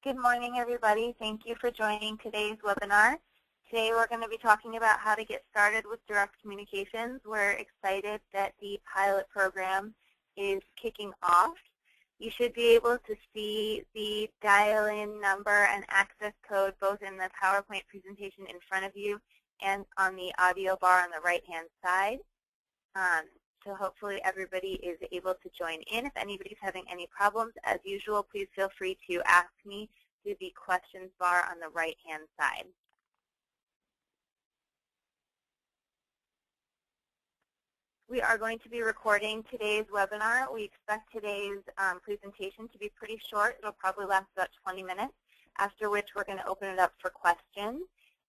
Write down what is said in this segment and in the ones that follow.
Good morning, everybody. Thank you for joining today's webinar. Today we're going to be talking about how to get started with direct communications. We're excited that the pilot program is kicking off. You should be able to see the dial-in number and access code both in the PowerPoint presentation in front of you and on the audio bar on the right-hand side. So hopefully everybody is able to join in. If anybody's having any problems, as usual, please feel free to ask me through the questions bar on the right-hand side. We are going to be recording today's webinar. We expect today's presentation to be pretty short. It'll probably last about 20 minutes, after which we're going to open it up for questions.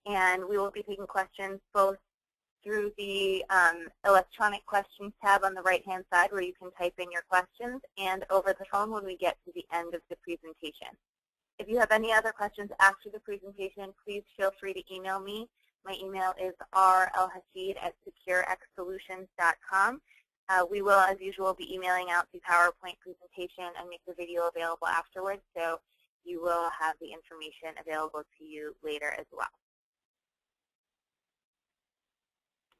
And we will be taking questions both through the electronic questions tab on the right-hand side where you can type in your questions, and over the phone when we get to the end of the presentation. If you have any other questions after the presentation, please feel free to email me. My email is rlhasid@securexsolutions.com. We will, as usual, be emailing out the PowerPoint presentation and make the video available afterwards, so you will have the information available to you later as well.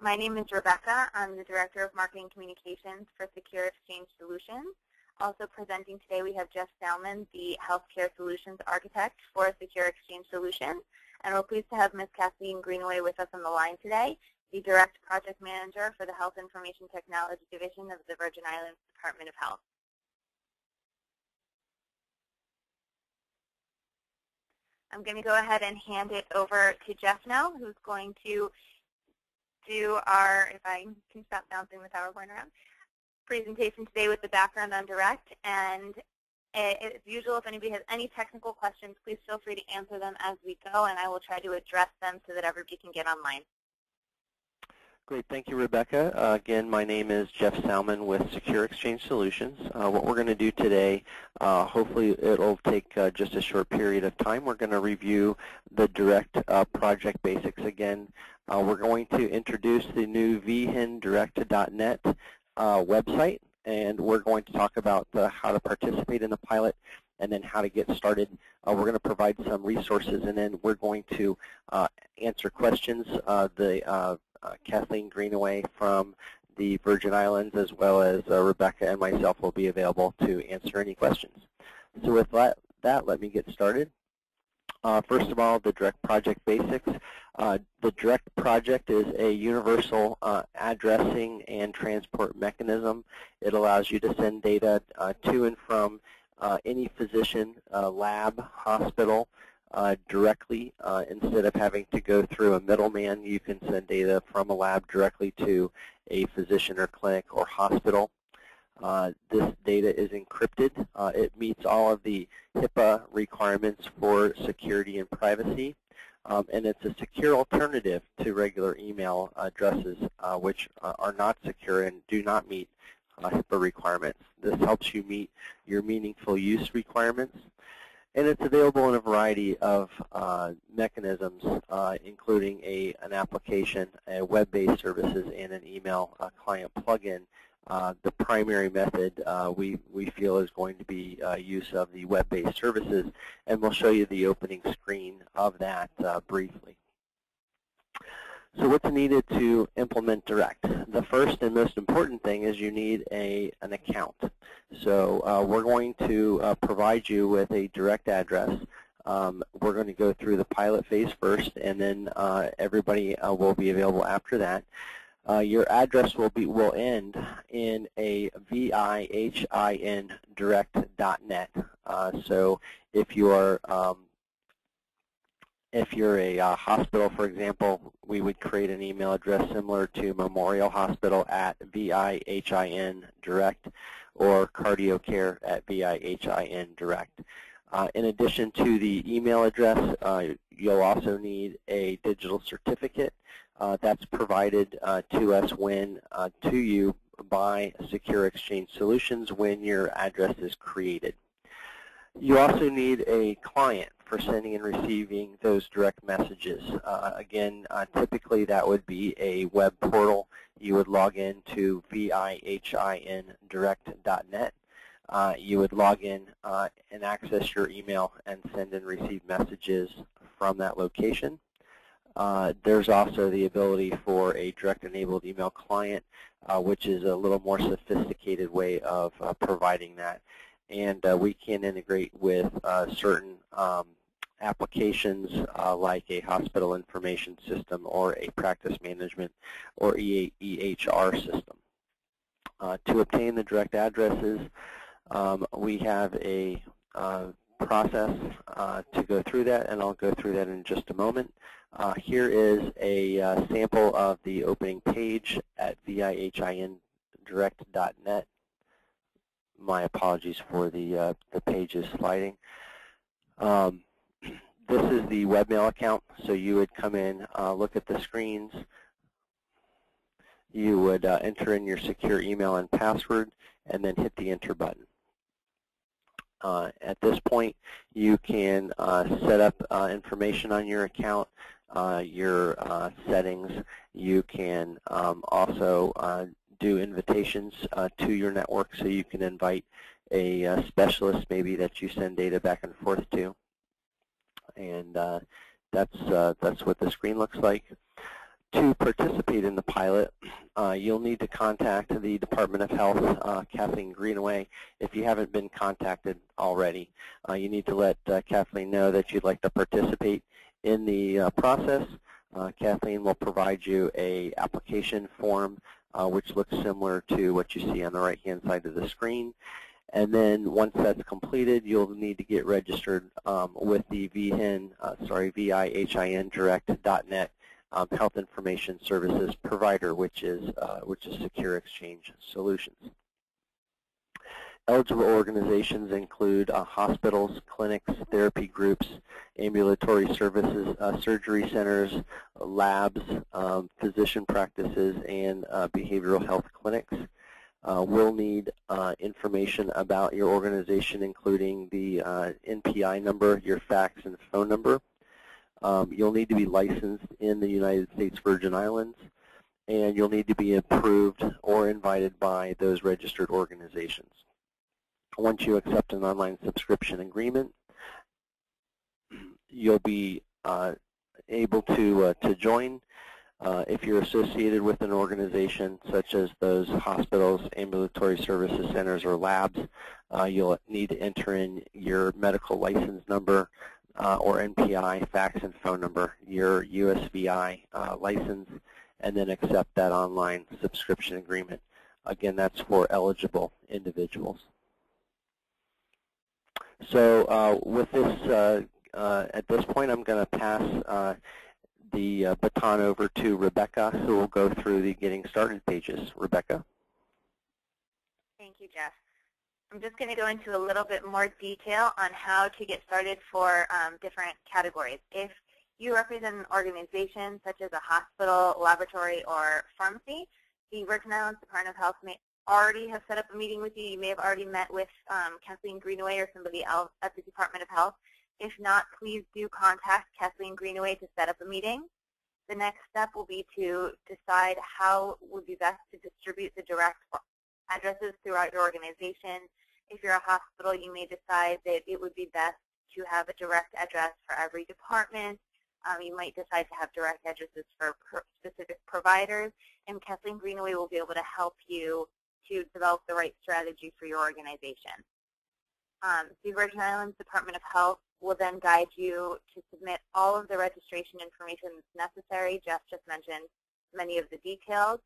My name is Rebecca. I'm the Director of Marketing Communications for Secure Exchange Solutions. Also presenting today, we have Jeff Salmon, the Healthcare Solutions Architect for Secure Exchange Solutions. And we're pleased to have Ms. Kathleen Greenaway with us on the line today, the Direct Project Manager for the Health Information Technology Division of the Virgin Islands Department of Health. I'm going to go ahead and hand it over to Jeff now, who's going to do our, if I can stop bouncing the PowerPoint around, presentation today with the background on Direct. And as usual, if anybody has any technical questions, please feel free to answer them as we go, and I will try to address them so that everybody can get online. Great. Thank you, Rebecca. Again, my name is Jeff Salmon with Secure Exchange Solutions. What we're going to do today, hopefully it'll take just a short period of time. We're going to review the Direct project basics again. We're going to introduce the new vhindirect.net website, and we're going to talk about how to participate in the pilot and then how to get started. We're going to provide some resources, and then we're going to answer questions. Kathleen Greenaway from the Virgin Islands, as well as Rebecca and myself, will be available to answer any questions. So with that, let me get started. First of all, the Direct project basics. The Direct project is a universal addressing and transport mechanism. It allows you to send data to and from any physician, lab, hospital, directly. Instead of having to go through a middleman, you can send data from a lab directly to a physician or clinic or hospital. This data is encrypted. It meets all of the HIPAA requirements for security and privacy. And it's a secure alternative to regular email addresses, which are not secure and do not meet HIPAA requirements. This helps you meet your meaningful use requirements. And it's available in a variety of mechanisms, including an application, web-based services, and an email client plugin. The primary method we feel is going to be use of the web-based services, and we'll show you the opening screen of that briefly. So what's needed to implement Direct? The first and most important thing is you need an account. So we're going to provide you with a Direct address. We're going to go through the pilot phase first, and then everybody will be available after that. Your address will end in a VIHIN direct.net. So if you're a hospital, for example, we would create an email address similar to Memorial Hospital at VIHIN direct or CardioCare at VIHIN direct. In addition to the email address, you'll also need a digital certificate that's provided to us to you by Secure Exchange Solutions when your address is created. You also need a client for sending and receiving those direct messages. Again, typically that would be a web portal. You would log in to VIHINdirect.net. you would log in and access your email and send and receive messages from that location. There's also the ability for a direct-enabled email client, which is a little more sophisticated way of providing that. And we can integrate with certain applications like a hospital information system or a practice management or EHR system. To obtain the direct addresses, we have a process to go through that, and I'll go through that in just a moment. Here is a sample of the opening page at vihindirect.net. My apologies for the pages sliding. This is the webmail account, so you would come in, look at the screens. You would enter in your secure email and password, and then hit the enter button. At this point, you can set up information on your account, your settings. You can also do invitations to your network, so you can invite a specialist maybe that you send data back and forth to. And that's what the screen looks like. To participate in the pilot, you'll need to contact the Department of Health, Kathleen Greenaway. If you haven't been contacted already, you need to let Kathleen know that you'd like to participate in the process. Kathleen will provide you an application form, which looks similar to what you see on the right-hand side of the screen. And then once that's completed, you'll need to get registered with the vihindirect.net Health Information Services provider, which is Secure Exchange Solutions. Eligible organizations include hospitals, clinics, therapy groups, ambulatory services, surgery centers, labs, physician practices, and behavioral health clinics. We'll need information about your organization, including the NPI number, your fax and phone number. You'll need to be licensed in the United States Virgin Islands, and you'll need to be approved or invited by those registered organizations. Once you accept an online subscription agreement, you'll be able to join. If you're associated with an organization such as those hospitals, ambulatory services centers, or labs, you'll need to enter in your medical license number or NPI, fax and phone number, your USVI license, and then accept that online subscription agreement. Again, that's for eligible individuals. So with this, at this point, I'm going to pass the baton over to Rebecca, who will go through the Getting Started pages. Rebecca? Thank you, Jeff. I'm just going to go into a little bit more detail on how to get started for different categories. If you represent an organization such as a hospital, laboratory, or pharmacy, the Virgin Islands Department of Health may already have set up a meeting with you. You may have already met with Kathleen Greenaway or somebody else at the Department of Health. If not, please do contact Kathleen Greenaway to set up a meeting. The next step will be to decide how would be best to distribute the direct addresses throughout your organization. If you're a hospital, you may decide that it would be best to have a direct address for every department. You might decide to have direct addresses for specific providers, and Kathleen Greenaway will be able to help you to develop the right strategy for your organization. The Virgin Islands Department of Health will then guide you to submit all of the registration information that's necessary. Jeff just mentioned many of the details,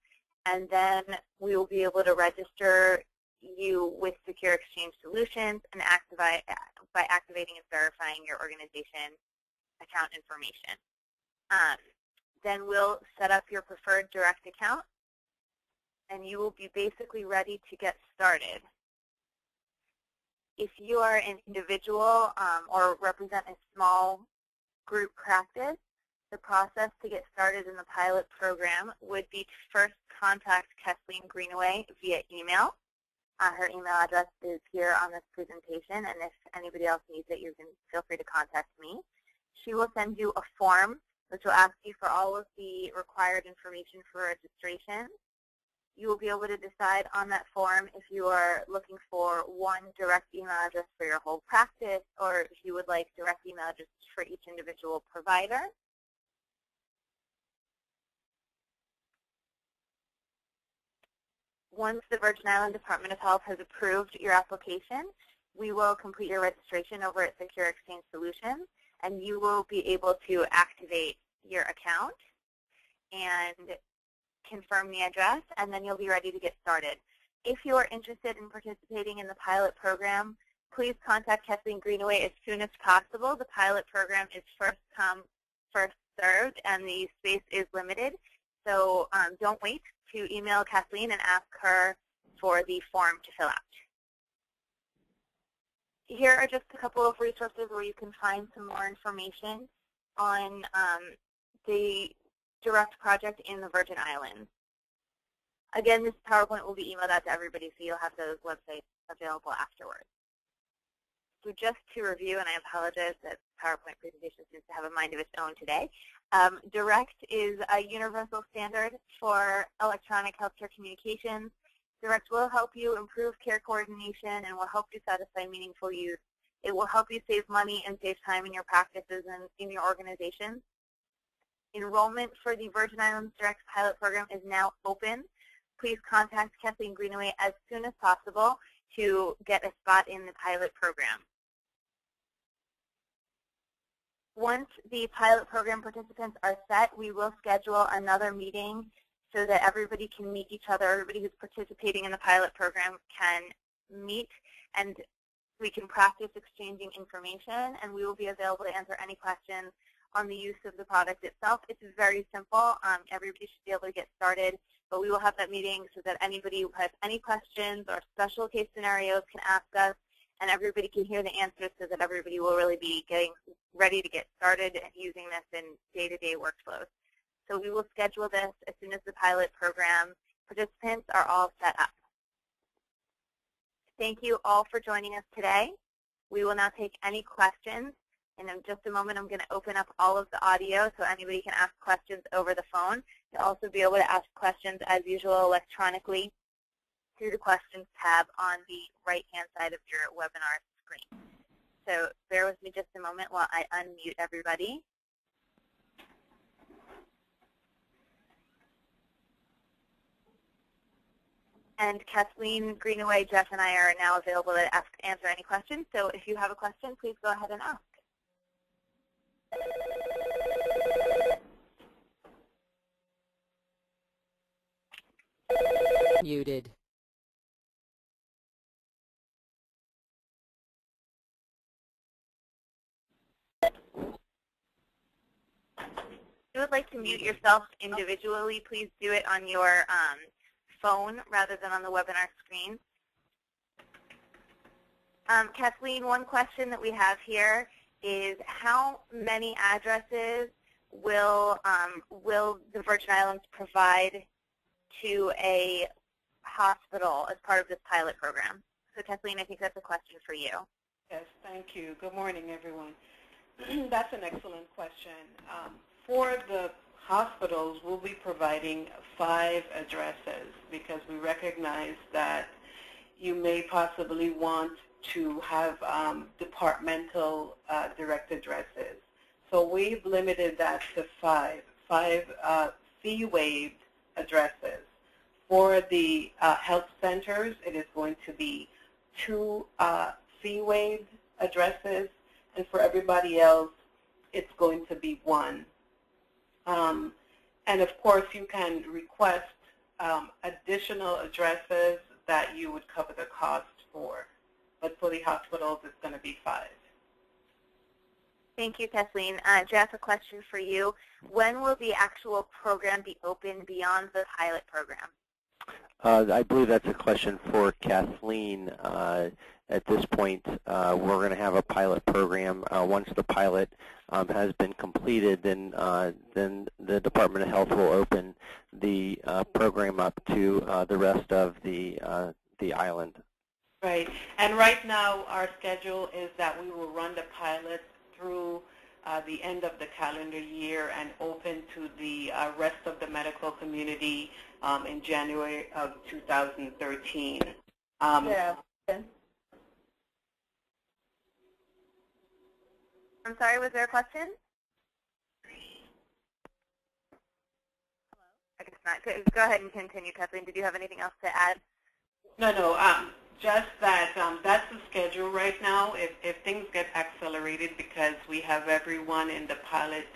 and then we will be able to register you with Secure Exchange Solutions and by activating and verifying your organization account information. Then we'll set up your preferred direct account, and you will be basically ready to get started. If you are an individual or represent a small group practice, the process to get started in the pilot program would be to first contact Kathleen Greenaway via email. Her email address is here on this presentation, and if anybody else needs it, you can feel free to contact me. She will send you a form which will ask you for all of the required information for registration. You will be able to decide on that form if you are looking for one direct email address for your whole practice, or if you would like direct email addresses for each individual provider. Once the Virgin Islands Department of Health has approved your application, we will complete your registration over at Secure Exchange Solutions, and you will be able to activate your account and confirm the address, and then you'll be ready to get started. If you are interested in participating in the pilot program, please contact Kathleen Greenaway as soon as possible. The pilot program is first come, first served, and the space is limited. So don't wait to email Kathleen and ask her for the form to fill out. Here are just a couple of resources where you can find some more information on the Direct project in the Virgin Islands. Again, this PowerPoint will be emailed out to everybody, so you'll have those websites available afterwards. So just to review, and I apologize that PowerPoint presentation seems to have a mind of its own today, Direct is a universal standard for electronic healthcare communications. Direct will help you improve care coordination and will help you satisfy meaningful use. It will help you save money and save time in your practices and in your organizations. Enrollment for the Virgin Islands Direct Pilot Program is now open. Please contact Kathleen Greenaway as soon as possible to get a spot in the pilot program. Once the pilot program participants are set, we will schedule another meeting so that everybody can meet each other. Everybody who's participating in the pilot program can meet, and we can practice exchanging information, and we will be available to answer any questions on the use of the product itself. It's very simple. Everybody should be able to get started, but we will have that meeting so that anybody who has any questions or special case scenarios can ask us, and everybody can hear the answers so that everybody will really be getting ready to get started using this in day-to-day workflows. So we will schedule this as soon as the pilot program participants are all set up. Thank you all for joining us today. We will now take any questions. And in just a moment, I'm going to open up all of the audio so anybody can ask questions over the phone. You'll also be able to ask questions, as usual, electronically through the Questions tab on the right-hand side of your webinar screen. So bear with me just a moment while I unmute everybody. And Kathleen Greenaway, Jeff, and I are now available to answer any questions. So if you have a question, please go ahead and ask. Muted. If you would like to mute yourself individually, please do it on your phone rather than on the webinar screen. Kathleen, one question that we have here is how many addresses will the Virgin Islands provide to a hospital as part of this pilot program? So Kathleen, I think that's a question for you. Yes, thank you. Good morning, everyone. That's an excellent question. For the hospitals, we'll be providing 5 addresses because we recognize that you may possibly want to have departmental direct addresses. So we've limited that to 5 fee-waived addresses. For the health centers, it is going to be 2 fee-waived addresses, and for everybody else, it's going to be 1. And of course, you can request additional addresses that you would cover the cost for. But for the hospitals, it's going to be 5. Thank you, Kathleen. Jeff, a question for you. When will the actual program be open beyond the pilot program? I believe that's a question for Kathleen. At this point, we're going to have a pilot program. Once the pilot has been completed, then the Department of Health will open the program up to the rest of the island. Right. And right now, our schedule is that we will run the pilot through the end of the calendar year and open to the rest of the medical community in January of 2013. Yeah. I'm sorry, was there a question? I guess not. Go ahead and continue, Kathleen. Did you have anything else to add? No, just that that's the schedule right now. If things get accelerated because we have everyone in the pilot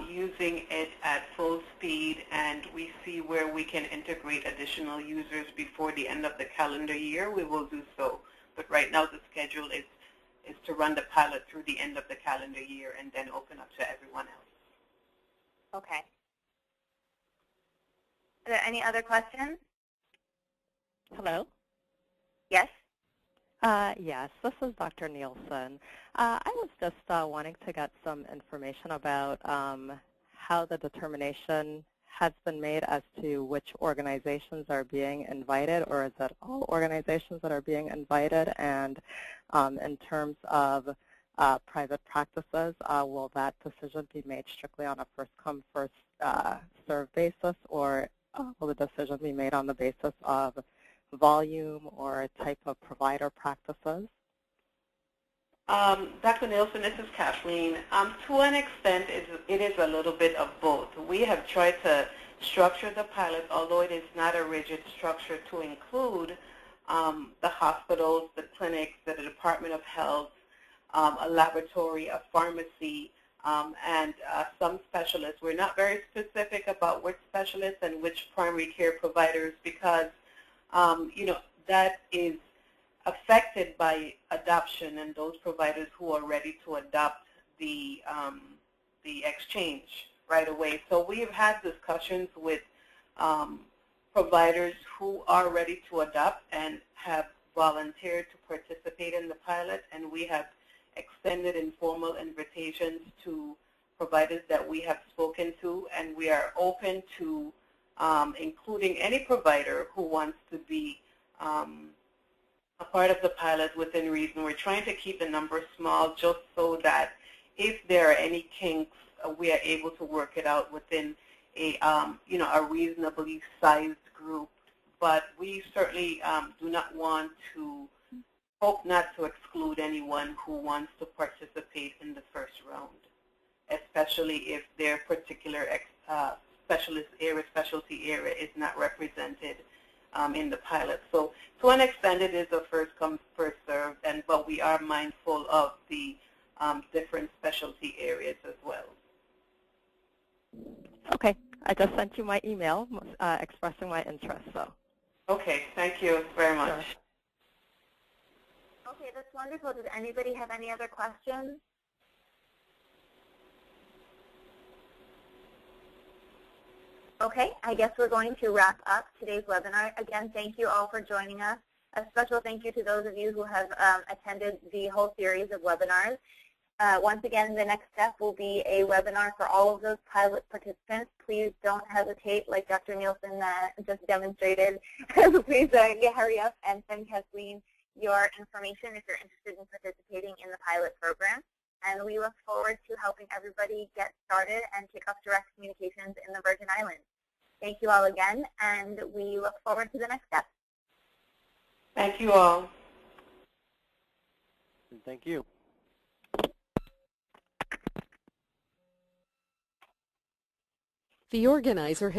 using it at full speed and we see where we can integrate additional users before the end of the calendar year, we will do so. But right now the schedule is to run the pilot through the end of the calendar year and then open up to everyone else. Okay. Are there any other questions? Hello? Yes? Yes, this is Dr. Nielsen. I was just wanting to get some information about how the determination has been made as to which organizations are being invited, or is it all organizations that are being invited? And in terms of private practices, will that decision be made strictly on a first-come, first-served basis, or will the decision be made on the basis of volume or type of provider practices? Dr. Nielsen, this is Kathleen. To an extent, it is a little bit of both. We have tried to structure the pilot, although it is not a rigid structure, to include the hospitals, the clinics, the Department of Health, a laboratory, a pharmacy, and some specialists. We're not very specific about which specialists and which primary care providers because, that is affected by adoption and those providers who are ready to adopt the exchange right away. So we have had discussions with providers who are ready to adopt and have volunteered to participate in the pilot, and we have extended informal invitations to providers that we have spoken to, and we are open to including any provider who wants to be a part of the pilot within reason. We're trying to keep the number small just so that if there are any kinks, we are able to work it out within a reasonably sized group. But we certainly do not want to, hope not to exclude anyone who wants to participate in the first round, especially if their particular specialty area is not represented in the pilot. So to an extent, it is a first come, first served, but we are mindful of the different specialty areas as well. Okay, I just sent you my email expressing my interest. So. Okay, thank you very much. Sure. Okay, that's wonderful. Does anybody have any other questions? Okay, I guess we're going to wrap up today's webinar. Again, thank you all for joining us. A special thank you to those of you who have attended the whole series of webinars. Once again, the next step will be a webinar for all of those pilot participants. Please don't hesitate, like Dr. Nielsen just demonstrated. Please hurry up and send Kathleen your information if you're interested in participating in the pilot program. And we look forward to helping everybody get started and kick off direct communications in the Virgin Islands. Thank you all again, and we look forward to the next step. Thank you all. And thank you. The organizer